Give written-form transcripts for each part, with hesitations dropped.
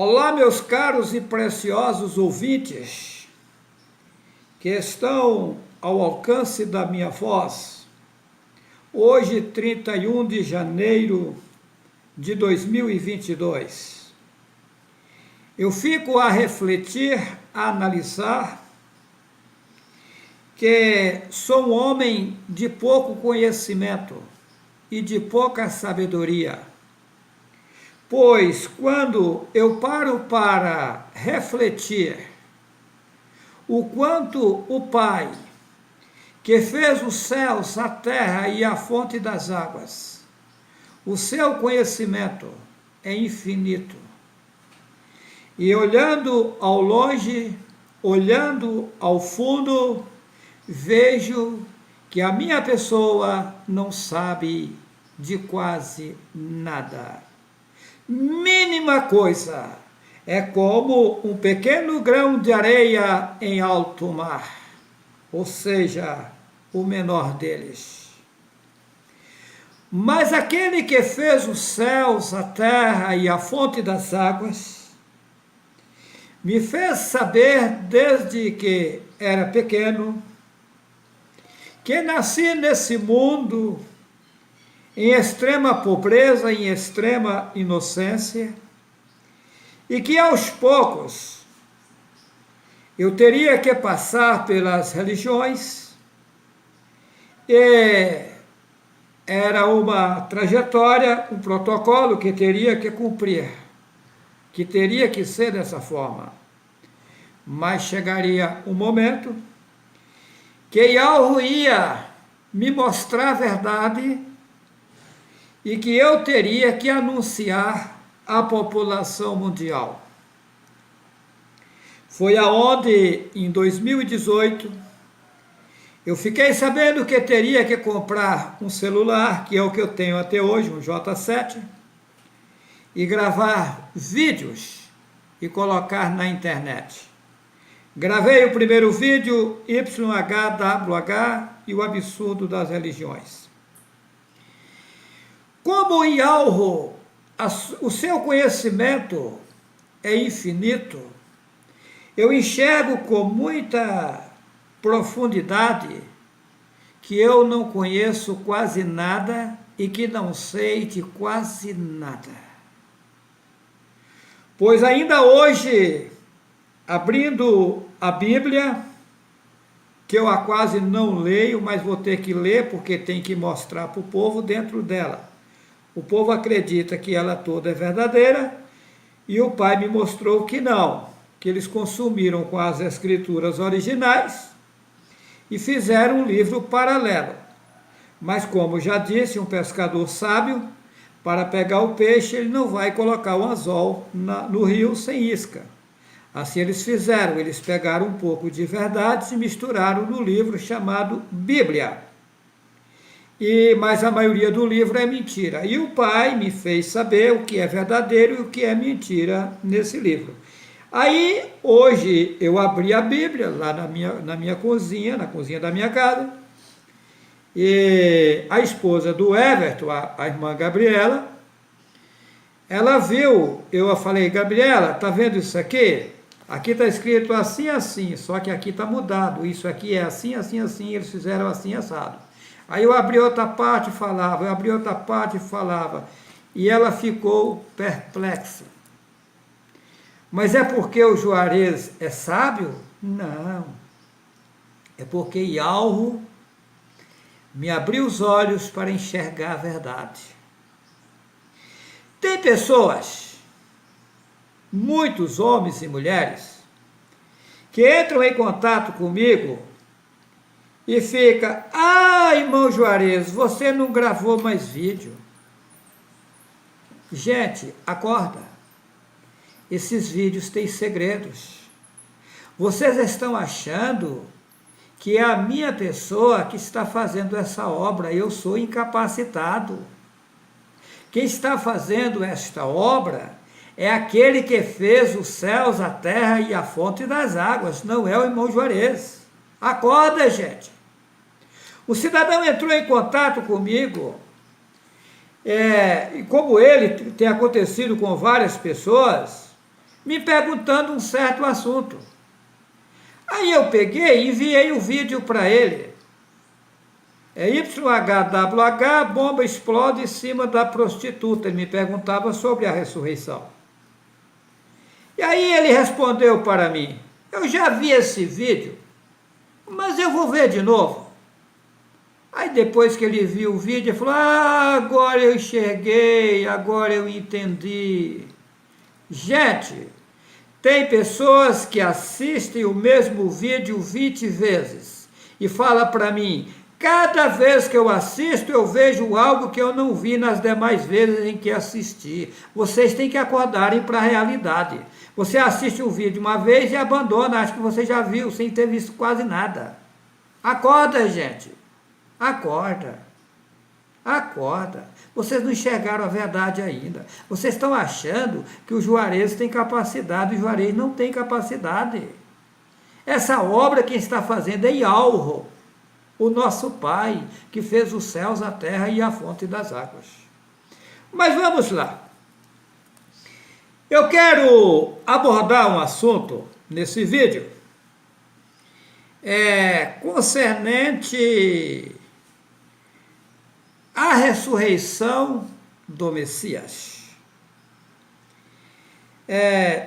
Olá, meus caros e preciosos ouvintes, que estão ao alcance da minha voz. Hoje, 31 de janeiro de 2022. Eu fico a refletir, a analisar, que sou um homem de pouco conhecimento e de pouca sabedoria. Pois quando eu paro para refletir o quanto o Pai, que fez os céus, a terra e a fonte das águas, o seu conhecimento é infinito. E olhando ao longe, olhando ao fundo, vejo que a minha pessoa não sabe de quase nada. Mínima coisa, é como um pequeno grão de areia em alto mar, ou seja, o menor deles. Mas aquele que fez os céus, a terra e a fonte das águas, me fez saber desde que era pequeno, que nasci nesse mundo em extrema pobreza, em extrema inocência, e que aos poucos eu teria que passar pelas religiões, e era uma trajetória, um protocolo que teria que cumprir, que teria que ser dessa forma. Mas chegaria um momento que Yahweh ia me mostrar a verdade e que eu teria que anunciar à população mundial. Foi aonde, em 2018, eu fiquei sabendo que teria que comprar um celular, que é o que eu tenho até hoje, um J7, e gravar vídeos e colocar na internet. Gravei o primeiro vídeo, YHWH e o absurdo das religiões. Como em Yahweh o seu conhecimento é infinito, eu enxergo com muita profundidade que eu não conheço quase nada e que não sei de quase nada. Pois ainda hoje, abrindo a Bíblia, que eu a quase não leio, mas vou ter que ler porque tem que mostrar para o povo dentro dela. O povo acredita que ela toda é verdadeira e o Pai me mostrou que não, que eles consumiram com as escrituras originais e fizeram um livro paralelo. Mas como já disse um pescador sábio, para pegar o peixe ele não vai colocar o anzol no rio sem isca. Assim eles fizeram, eles pegaram um pouco de verdades e misturaram no livro chamado Bíblia. Mas a maioria do livro é mentira. E o Pai me fez saber o que é verdadeiro e o que é mentira nesse livro. Aí, hoje, eu abri a Bíblia lá na minha cozinha, na cozinha da minha casa, e a esposa do Everton, a irmã Gabriela, ela viu, eu falei, Gabriela, tá vendo isso aqui? Aqui está escrito assim, assim, só que aqui está mudado, isso aqui é assim, assim, assim, eles fizeram assim, assado. Aí eu abri outra parte e falava, eu abri outra parte e falava, e ela ficou perplexa. Mas é porque o Juarez é sábio? Não. É porque Yahweh me abriu os olhos para enxergar a verdade. Tem pessoas, muitos homens e mulheres, que entram em contato comigo e fica, irmão Juarez, você não gravou mais vídeo. Gente, acorda. Esses vídeos têm segredos. Vocês estão achando que é a minha pessoa que está fazendo essa obra, eu sou incapacitado. Quem está fazendo esta obra é aquele que fez os céus, a terra e a fonte das águas, não é o irmão Juarez. Acorda, gente. O cidadão entrou em contato comigo, e como ele tem acontecido com várias pessoas, me perguntando um certo assunto. Aí eu peguei e enviei o vídeo para ele. É YHWH, bomba explode em cima da prostituta. Ele me perguntava sobre a ressurreição. E aí ele respondeu para mim, eu já vi esse vídeo, mas eu vou ver de novo. Aí depois que ele viu o vídeo, ele falou, agora eu enxerguei, agora eu entendi. Gente, tem pessoas que assistem o mesmo vídeo 20 vezes e fala para mim, cada vez que eu assisto eu vejo algo que eu não vi nas demais vezes em que assisti. Vocês têm que acordarem para a realidade. Você assiste um vídeo uma vez e abandona, acha que você já viu, sem ter visto quase nada. Acorda, gente. Acorda. Acorda. Vocês não enxergaram a verdade ainda. Vocês estão achando que o Juarez tem capacidade, o Juarez não tem capacidade. Essa obra quem está fazendo é Yahweh, o nosso Pai, que fez os céus, a terra e a fonte das águas. Mas vamos lá. Eu quero abordar um assunto nesse vídeo concernente à ressurreição do Messias.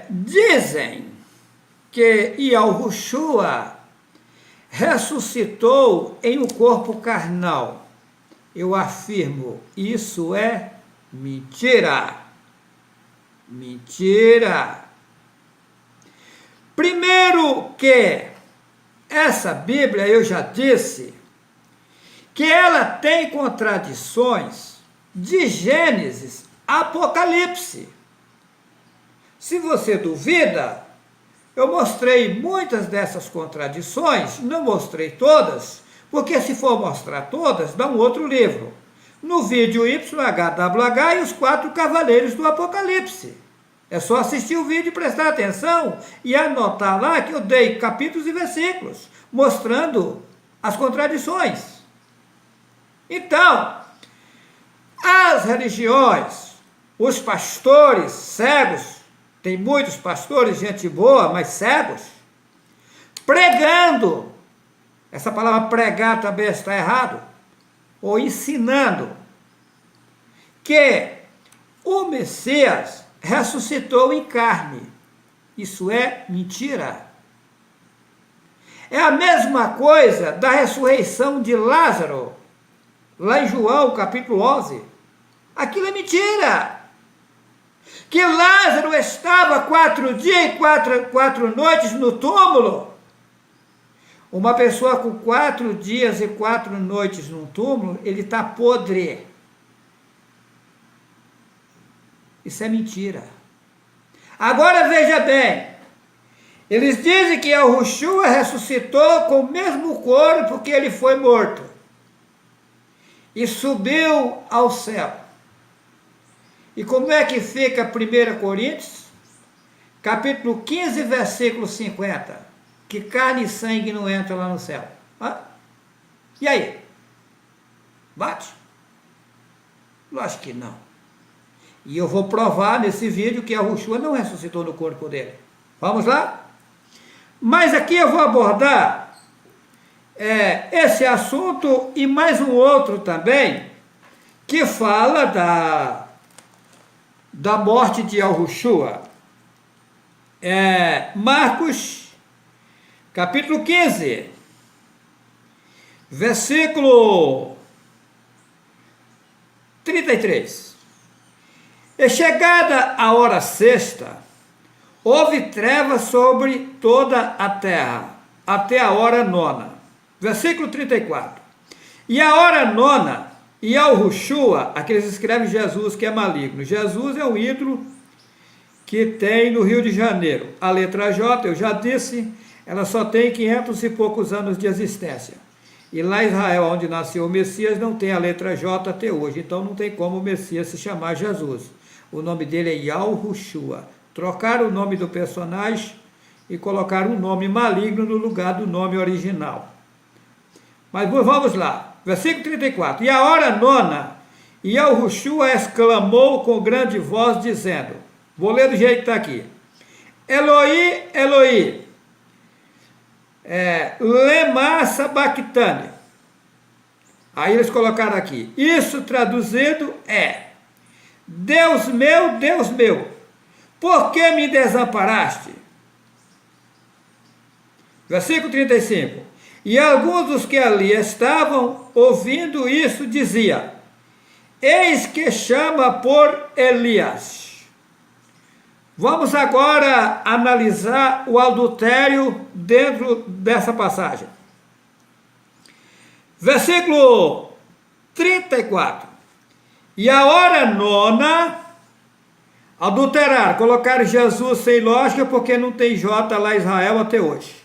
Dizem que Yahushua ressuscitou em um corpo carnal. Eu afirmo, isso é mentira. Mentira. Primeiro que essa Bíblia, eu já disse, que ela tem contradições de Gênesis a Apocalipse. Se você duvida, eu mostrei muitas dessas contradições, não mostrei todas, porque se for mostrar todas, dá um outro livro. No vídeo YHWH e os 4 cavaleiros do Apocalipse. É só assistir o vídeo e prestar atenção e anotar lá que eu dei capítulos e versículos, mostrando as contradições. Então, as religiões, os pastores cegos, tem muitos pastores, gente boa, mas cegos, pregando, essa palavra pregar também está errado, ou ensinando, que o Messias ressuscitou em carne. Isso é mentira. É a mesma coisa da ressurreição de Lázaro, lá em João, capítulo 11. Aquilo é mentira. Que Lázaro estava 4 dias e 4 noites no túmulo. Uma pessoa com 4 dias e 4 noites no túmulo, ele está podre. Isso é mentira. Agora veja bem, eles dizem que Yahushua ressuscitou com o mesmo corpo que ele foi morto e subiu ao céu. E como é que fica 1 Coríntios? Capítulo 15, versículo 50. Que carne e sangue não entram lá no céu. E aí? Bate? Lógico que não. E eu vou provar nesse vídeo que Yahushua não ressuscitou no corpo dele. Vamos lá? Mas aqui eu vou abordar esse assunto e mais um outro também, que fala da morte de Yahushua. Marcos, capítulo 15, versículo 33. E chegada a hora sexta, houve trevas sobre toda a terra, até a hora nona. Versículo 34. E a hora nona, e Yahushua, aqui eles escrevem Jesus, que é maligno. Jesus é um ídolo que tem no Rio de Janeiro. A letra J, eu já disse, ela só tem 500 e poucos anos de existência. E lá em Israel, onde nasceu o Messias, não tem a letra J até hoje. Então não tem como o Messias se chamar Jesus. O nome dele é Yahushua. Trocaram o nome do personagem e colocaram um nome maligno no lugar do nome original. Mas vamos lá. Versículo 34. E a hora nona, e Yahushua exclamou com grande voz, dizendo, vou ler do jeito que está aqui, Eloi, Eloi, lema sabachthani. Aí eles colocaram aqui, isso traduzido é, Deus meu, por que me desamparaste? Versículo 35. E alguns dos que ali estavam ouvindo isso dizia, eis que chama por Elias. Vamos agora analisar o adultério dentro dessa passagem. Versículo 34. E a hora nona, adulterar, colocar Jesus sem lógica, porque não tem J lá em Israel até hoje.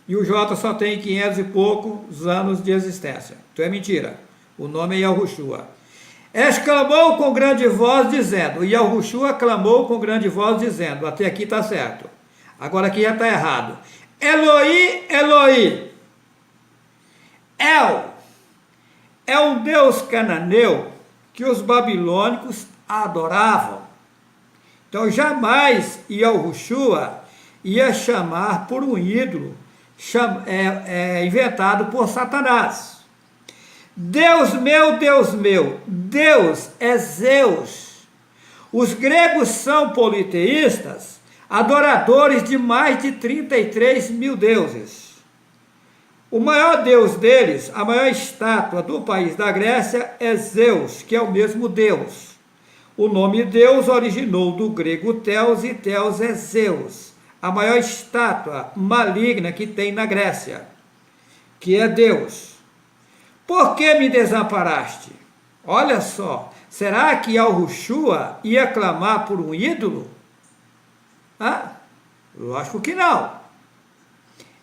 E o J só tem 500 e poucos anos de existência. Então é mentira. O nome é Yahushua. Exclamou com grande voz dizendo, e Yahushua clamou com grande voz dizendo, até aqui está certo. Agora aqui já está errado. Eloi, Eloi. El é um deus cananeu que os babilônicos adoravam. Então jamais Yahushua ia chamar por um ídolo inventado por Satanás. Deus meu, Deus é Zeus. Os gregos são politeístas, adoradores de mais de 33 mil deuses. O maior deus deles, a maior estátua do país da Grécia é Zeus, que é o mesmo Deus. O nome Deus originou do grego Theos e Theos é Zeus, a maior estátua maligna que tem na Grécia, que é Deus. Por que me desamparaste? Olha só, será que Yahushua ia clamar por um ídolo? Lógico que não.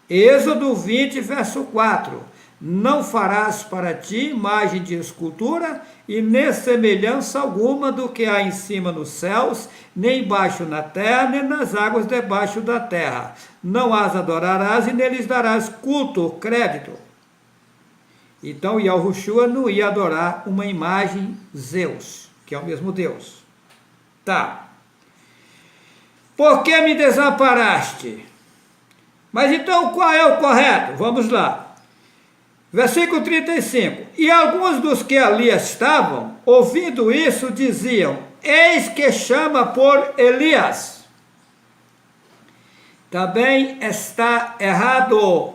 Êxodo 20, verso 4. Não farás para ti imagem de escultura, e nem semelhança alguma do que há em cima nos céus, nem embaixo na terra, nem nas águas debaixo da terra. Não as adorarás e neles darás culto, crédito. Então Yahushua não ia adorar uma imagem Zeus, que é o mesmo Deus. Tá. Por que me desamparaste? Mas então qual é o correto? Vamos lá. Versículo 35. E alguns dos que ali estavam, ouvindo isso, diziam, eis que chama por Elias. Também está errado.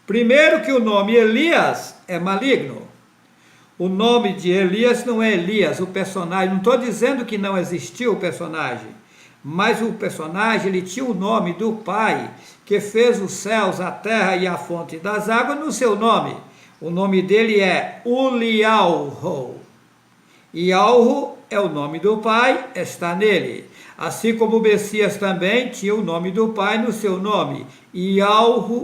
Primeiro que o nome Elias é maligno. O nome de Elias não é Elias, o personagem. Não estou dizendo que não existiu o personagem, mas o personagem ele tinha o nome do Pai, que fez os céus, a terra e a fonte das águas no seu nome. O nome dele é Ulialho. Ialho é o nome do Pai, está nele. Assim como o Messias também tinha o nome do Pai no seu nome, Yahushua.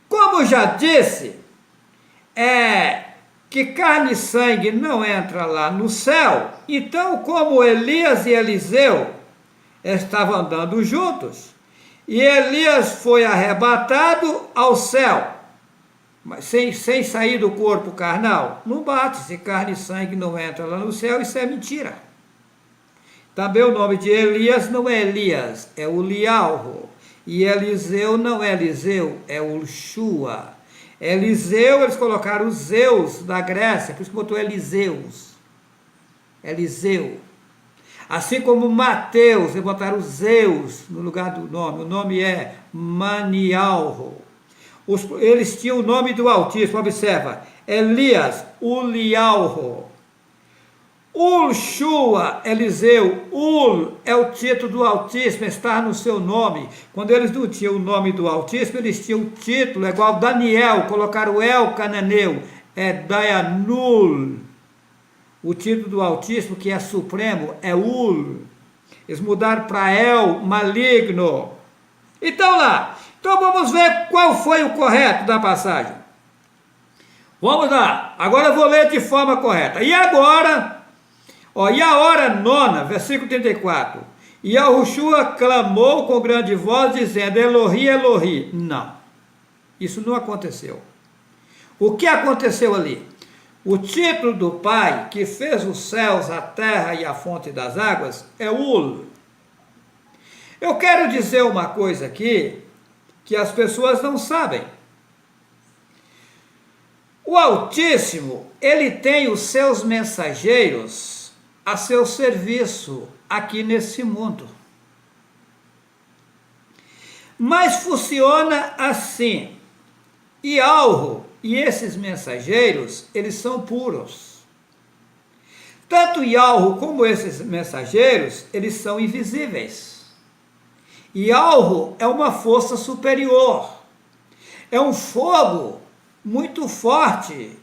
Como já disse, que carne e sangue não entra lá no céu, então como Elias e Eliseu estavam andando juntos, e Elias foi arrebatado ao céu, mas sem sair do corpo carnal, não bate, se carne e sangue não entra lá no céu, isso é mentira. Também o nome de Elias não é Elias, é Ulialho, e Eliseu não é Eliseu, é Ulshua. Eliseu, eles colocaram os Zeus da Grécia, por isso que botou Eliseus. Eliseu. Assim como Mateus, eles botaram os Zeus no lugar do nome. O nome é Manialho. Eles tinham o nome do Altíssimo, observa. Elias, Ulialho. Ulshua, Eliseu, Ul é o título do Altíssimo, está no seu nome. Quando eles não tinham o nome do Altíssimo, eles tinham o título, é igual Daniel, colocaram El Cananeu, é Dayanul. O título do Altíssimo, que é supremo, é Ul. Eles mudaram para El, maligno. Então vamos ver qual foi o correto da passagem. Vamos lá, agora eu vou ler de forma correta. E agora... e a hora nona, versículo 34, e Yahushua clamou com grande voz, dizendo, Elohi, Elohi. Não, isso não aconteceu. O que aconteceu ali? O título do Pai, que fez os céus, a terra e a fonte das águas, é Ul. Eu quero dizer uma coisa aqui que as pessoas não sabem. O Altíssimo, ele tem os seus mensageiros a seu serviço aqui nesse mundo. Mas funciona assim. Ialro e esses mensageiros, eles são puros. Tanto Ialro como esses mensageiros, eles são invisíveis. Ialro é uma força superior. É um fogo muito forte.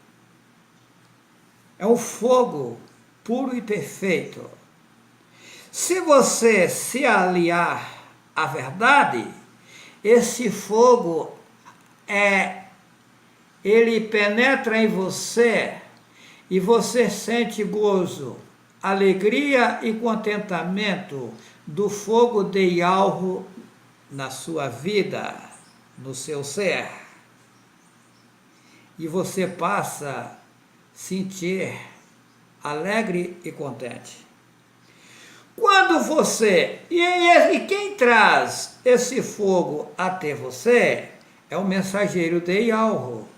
É um fogo puro e perfeito. Se você se aliar à verdade, esse fogo ele penetra em você e você sente gozo, alegria e contentamento do fogo de Ialro na sua vida, no seu ser. E você passa a sentir alegre e contente. Quando você, e quem traz esse fogo até você é o mensageiro de Ialro.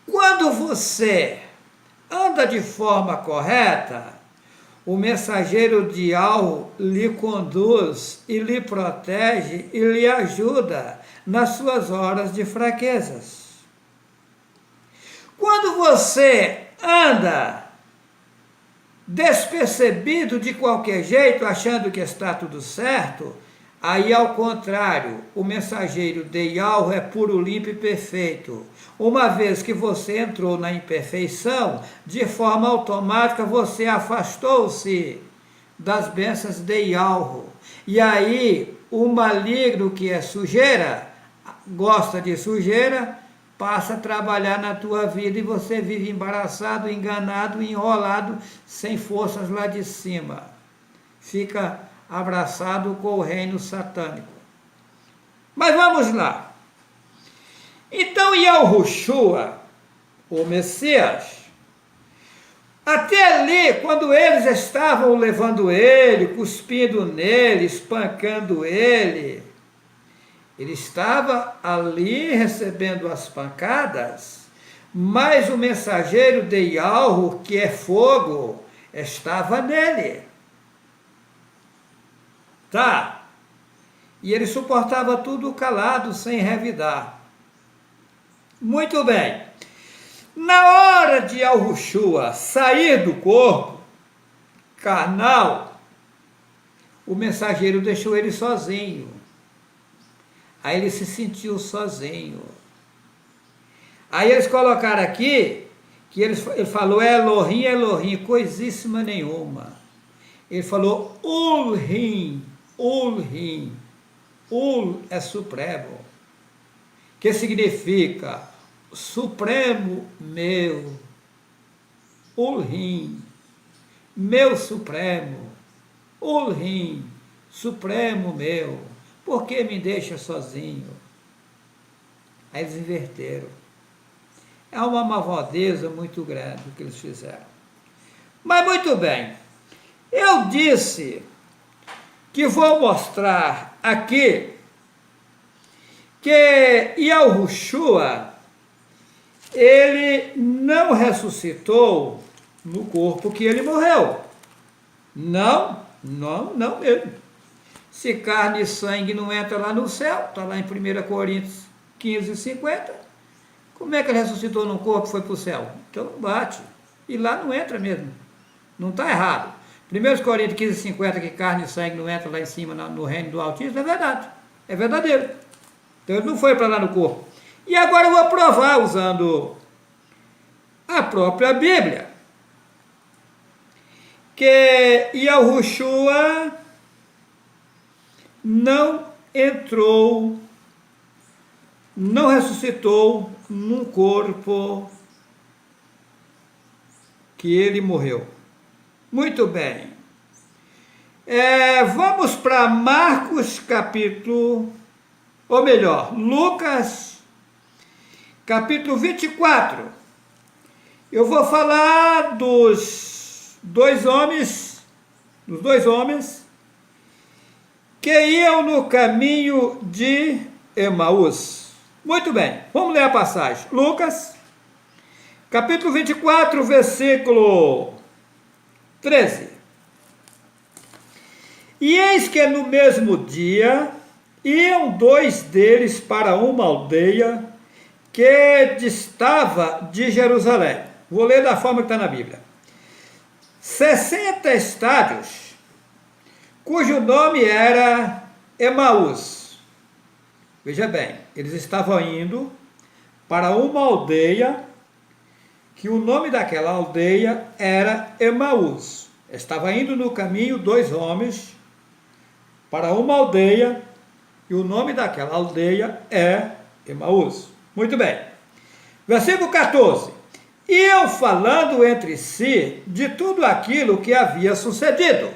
Quando você anda de forma correta, o mensageiro de Ialro lhe conduz e lhe protege e lhe ajuda nas suas horas de fraquezas. Quando você anda despercebido de qualquer jeito, achando que está tudo certo, aí ao contrário, o mensageiro de Ialro é puro, limpo e perfeito. Uma vez que você entrou na imperfeição, de forma automática você afastou-se das bênçãos de Ialro. E aí o maligno, que é sujeira, gosta de sujeira, passa a trabalhar na tua vida e você vive embaraçado, enganado, enrolado, sem forças lá de cima. Fica abraçado com o reino satânico. Mas vamos lá. Então Yahushua, o Messias, até ali, quando eles estavam levando ele, cuspindo nele, espancando ele estava ali recebendo as pancadas, mas o mensageiro de Ialro, que é fogo, estava nele. Tá? E ele suportava tudo calado, sem revidar. Muito bem. Na hora de Yahushua sair do corpo carnal, o mensageiro deixou ele sozinho. Aí ele se sentiu sozinho. Aí eles colocaram aqui, que ele falou Elohim, Elohim, coisíssima nenhuma. Ele falou Ulrim, Ulrim. Ul é supremo, que significa supremo meu. Ulrim, meu supremo. Ulrim, supremo meu. Por que me deixa sozinho? Aí eles inverteram. É uma malvadeza muito grande o que eles fizeram. Mas muito bem, eu disse que vou mostrar aqui que Yahushua, ele não ressuscitou no corpo que ele morreu. Não mesmo. Se carne e sangue não entra lá no céu, está lá em 1 Coríntios 15, 50, como é que ele ressuscitou num corpo e foi para o céu? Então não bate. E lá não entra mesmo. Não está errado. 1 Coríntios 15, 50, que carne e sangue não entra lá em cima no reino do Altíssimo, é verdade. É verdadeiro. Então ele não foi para lá no corpo. E agora eu vou provar usando a própria Bíblia, que Yahushua não entrou, não ressuscitou num corpo que ele morreu. Muito bem. Vamos para Marcos capítulo, ou melhor, Lucas capítulo 24. Eu vou falar dos dois homens que iam no caminho de Emaús. Muito bem, vamos ler a passagem. Lucas, capítulo 24, versículo 13. E eis que no mesmo dia iam dois deles para uma aldeia que distava de Jerusalém. Vou ler da forma que está na Bíblia. 60 estádios, cujo nome era Emaús. Veja bem, eles estavam indo para uma aldeia, que o nome daquela aldeia era Emaús. Estava indo no caminho dois homens para uma aldeia, e o nome daquela aldeia é Emaús. Muito bem. Versículo 14. Iam falando entre si de tudo aquilo que havia sucedido.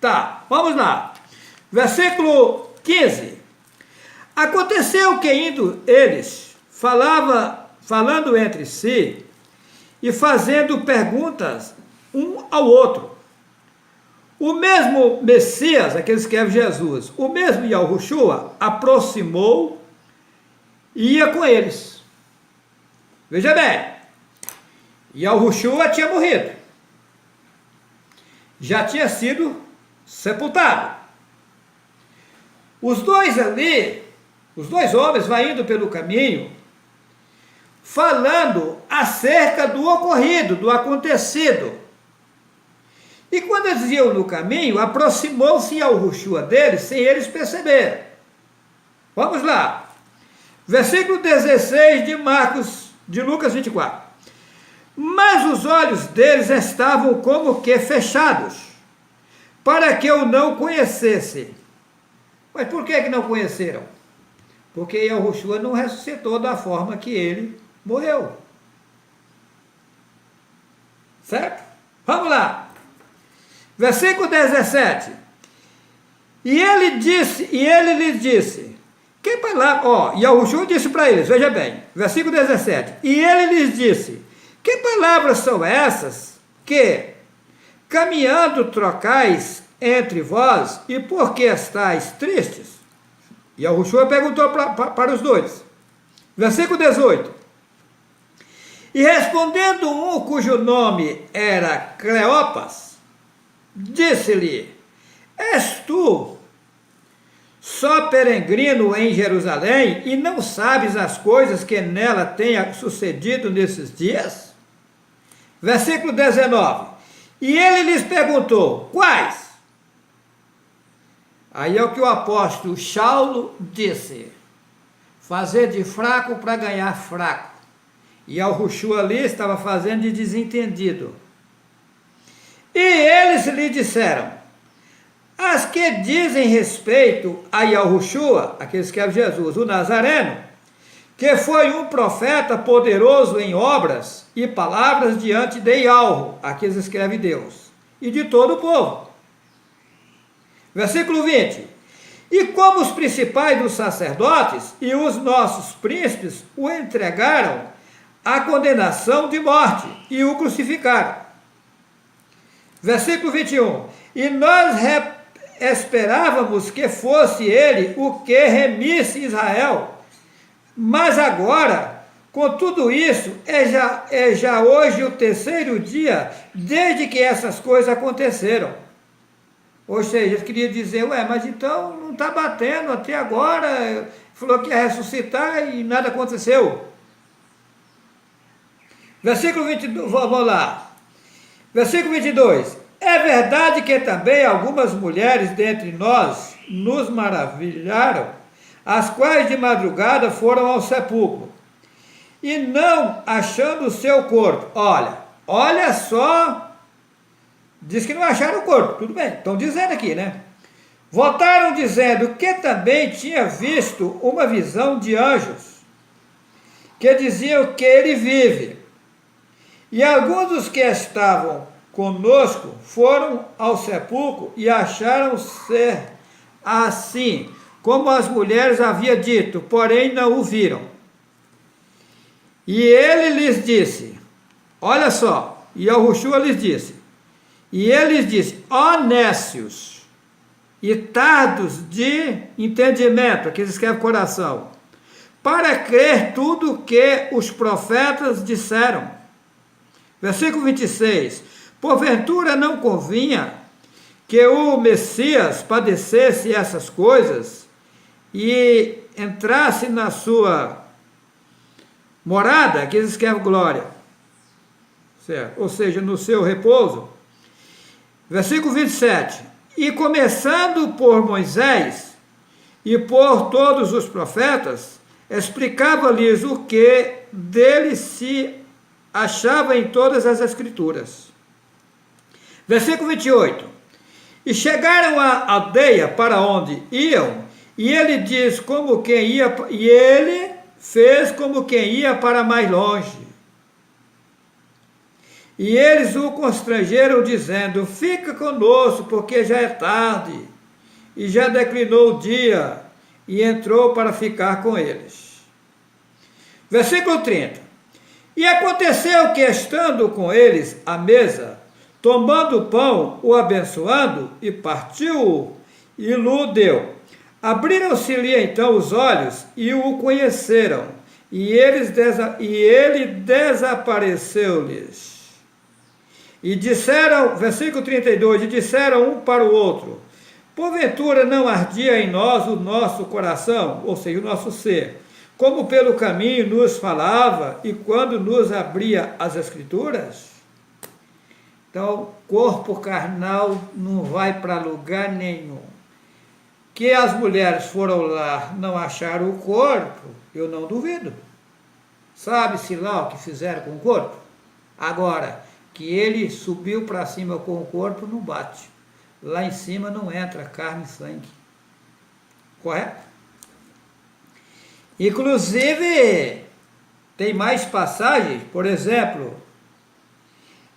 Tá, vamos lá. Versículo 15. Aconteceu que indo eles, falando entre si e fazendo perguntas um ao outro. O mesmo Messias, aquele que escreve Jesus, o mesmo Yahushua, aproximou e ia com eles. Veja bem, Yahushua tinha morrido, já tinha sido sepultado. Os dois homens vão indo pelo caminho, falando acerca do ocorrido, do acontecido. E quando eles iam no caminho, aproximou-se Yahushua deles, sem eles perceberem. Vamos lá. Versículo 16 de Lucas 24. Mas os olhos deles estavam como que fechados, para que eu não conhecesse. Mas por que não conheceram? Porque Yahushua não ressuscitou da forma que ele morreu. Certo? Vamos lá. Versículo 17. E ele lhes disse, que palavra, Yahushua disse para eles, veja bem, versículo 17, e ele lhes disse, que palavras são essas que, caminhando, trocais entre vós, e por que estáis tristes? Yahushua perguntou para os dois. Versículo 18. E respondendo um cujo nome era Cleopas, disse-lhe, és tu só peregrino em Jerusalém e não sabes as coisas que nela tenha sucedido nesses dias? Versículo 19. E ele lhes perguntou, quais? Aí é o que o apóstolo Saulo disse, fazer de fraco para ganhar fraco. E Yahushua ali estava fazendo de desentendido. E eles lhe disseram, as que dizem respeito a Yahushua, aqueles que é Jesus, o Nazareno, que foi um profeta poderoso em obras e palavras diante de Yahweh, aqueles que escreve Deus, e de todo o povo. Versículo 20. E como os principais dos sacerdotes e os nossos príncipes o entregaram à condenação de morte e o crucificaram. Versículo 21. E nós esperávamos que fosse ele o que remisse Israel. Mas agora, com tudo isso, é já hoje o terceiro dia desde que essas coisas aconteceram. Ou seja, ele queria dizer, mas então não está batendo até agora, falou que ia ressuscitar e nada aconteceu. Versículo 22, vamos lá. Versículo 22. É verdade que também algumas mulheres dentre nós nos maravilharam, as quais de madrugada foram ao sepulcro, e não achando o seu corpo. Olha só, diz que não acharam o corpo, tudo bem, estão dizendo aqui, né? Voltaram dizendo que também tinha visto uma visão de anjos, que diziam que ele vive. E alguns dos que estavam conosco foram ao sepulcro e acharam ser assim, como as mulheres haviam dito, porém não o viram. E ele lhes disse, olha só, e Yahushua lhes disse, e ele lhes disse, ó nécios e tardos de entendimento, aqui se escreve coração, para crer tudo o que os profetas disseram. Versículo 26, porventura não convinha que o Messias padecesse essas coisas e entrasse na sua morada, que eles escrevem glória, certo? Ou seja, no seu repouso. Versículo 27, e começando por Moisés e por todos os profetas, explicava-lhes o que dele se achava em todas as escrituras. Versículo 28, e chegaram à aldeia para onde iam, e ele diz como quem ia, e ele fez como quem ia para mais longe. E eles o constrangeram, dizendo, fica conosco, porque já é tarde, e já declinou o dia, e entrou para ficar com eles. Versículo 30. E aconteceu que, estando com eles à mesa, tomando o pão, o abençoando, e partiu-o, e lhe deu. Abriram-se-lhe então os olhos, e o conheceram, e ele desapareceu-lhes. E disseram, versículo 32, e disseram um para o outro, porventura não ardia em nós o nosso coração, ou seja, o nosso ser, como pelo caminho nos falava e quando nos abria as Escrituras? Então, corpo carnal não vai para lugar nenhum. Que as mulheres foram lá, não acharam o corpo, eu não duvido. Sabe-se lá o que fizeram com o corpo? Agora, que ele subiu para cima com o corpo, não bate. Lá em cima não entra carne e sangue. Correto? Inclusive, tem mais passagens, por exemplo,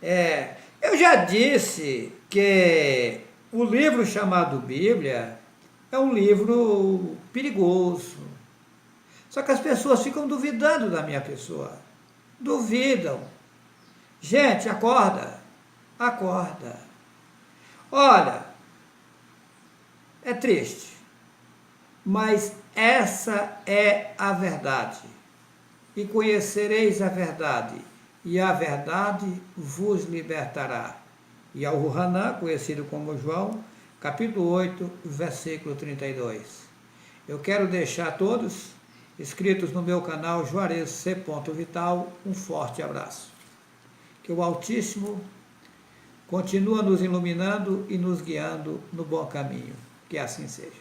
eu já disse que o livro chamado Bíblia é um livro perigoso. Só que as pessoas ficam duvidando da minha pessoa. Duvidam. Gente, acorda. Acorda. Olha, é triste, mas essa é a verdade. E conhecereis a verdade, e a verdade vos libertará. E ao Hanan, conhecido como João, capítulo 8, versículo 32. Eu quero deixar a todos inscritos no meu canal Juarez C. Vital um forte abraço. Que o Altíssimo continue nos iluminando e nos guiando no bom caminho. Que assim seja.